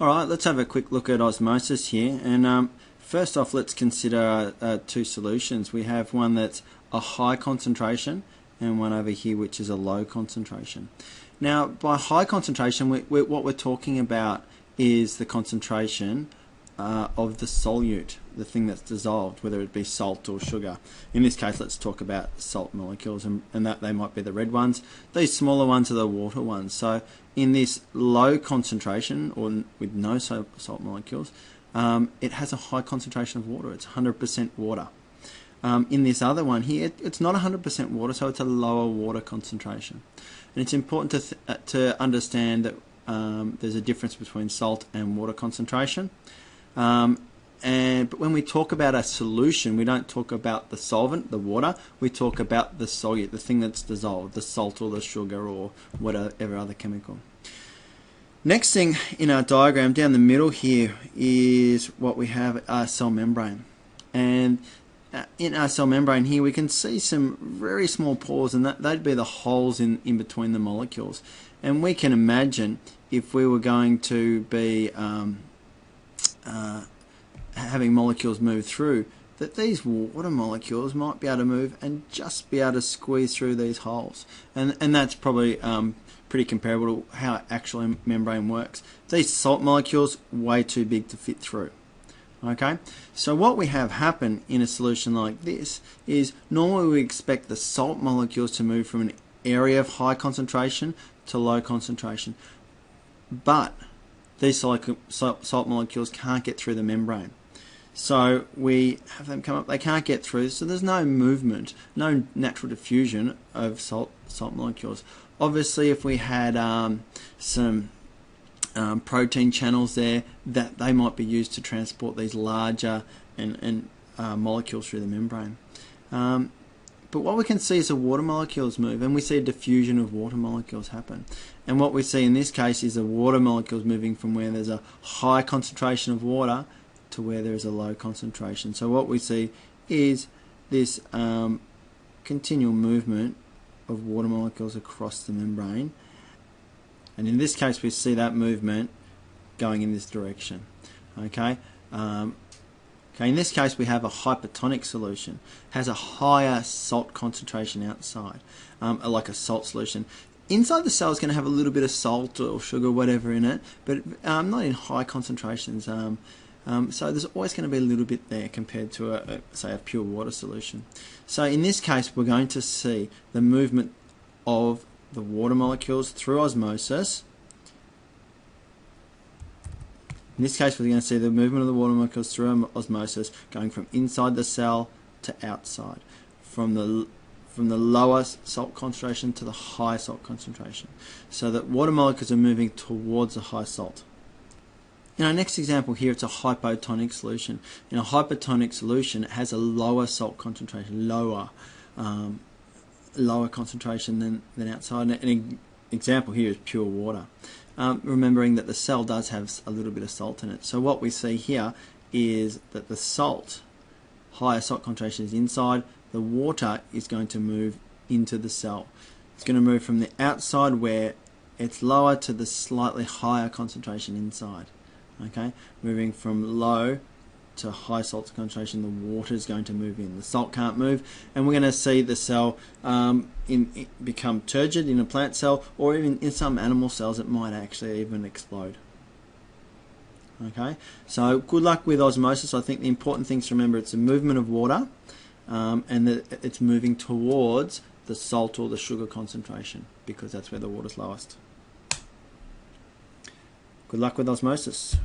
Alright, let's have a quick look at osmosis here, and first off let's consider two solutions. We have one that's a high concentration and one over here which is a low concentration. Now by high concentration what we're talking about is the concentration of the solute, the thing that's dissolved, whether it be salt or sugar. In this case let's talk about salt molecules, and that they might be the red ones. These smaller ones are the water ones. So in this low concentration, or with no salt molecules, it has a high concentration of water. It's 100% water. In this other one here, it's not 100% water, so it's a lower water concentration. And it's important to understand that there's a difference between salt and water concentration. But when we talk about a solution, we don't talk about the solvent, the water. We talk about the solute, the thing that's dissolved, the salt or the sugar or whatever other chemical. Next thing in our diagram down the middle here is what we have, our cell membrane. And in our cell membrane here we can see some very small pores, and that'd be the holes in between the molecules. And we can imagine if we were going to be having molecules move through, that these water molecules might be able to move and just be able to squeeze through these holes. And that's probably pretty comparable to how actual membrane works. These salt molecules, way too big to fit through. Okay, so what we have happen in a solution like this is normally we expect the salt molecules to move from an area of high concentration to low concentration, but these salt molecules can't get through the membrane. So we have them come up, they can't get through, so there's no movement, no natural diffusion of salt molecules. Obviously if we had some protein channels there, that they might be used to transport these larger molecules through the membrane. But what we can see is the water molecules move, and we see a diffusion of water molecules happen. And what we see in this case is the water molecules moving from where there's a high concentration of water to where there is a low concentration. So what we see is this continual movement of water molecules across the membrane. And in this case we see that movement going in this direction. Okay. In this case we have a hypertonic solution. It has a higher salt concentration outside, like a salt solution. Inside the cell is going to have a little bit of salt or sugar, whatever in it, but not in high concentrations. So there's always going to be a little bit there compared to say a pure water solution. So in this case we're going to see the movement of the water molecules through osmosis. In this case we're going to see the movement of the water molecules through osmosis going from inside the cell to outside, from the lower salt concentration to the high salt concentration, so that water molecules are moving towards the high salt. In our next example here, it's a hypotonic solution. In a hypotonic solution, it has a lower salt concentration, lower concentration than outside. An example here is pure water. Remembering that the cell does have a little bit of salt in it. So what we see here is that the salt, higher salt concentration is inside, the water is going to move into the cell. It's going to move from the outside where it's lower to the slightly higher concentration inside. Okay, moving from low to high salt concentration, the water is going to move in. The salt can't move, and we're going to see the cell become turgid in a plant cell, or even in some animal cells it might actually even explode. Okay, so good luck with osmosis. I think the important things to remember, it's a movement of water, and that it's moving towards the salt or the sugar concentration, because that's where the water's lowest. Good luck with osmosis.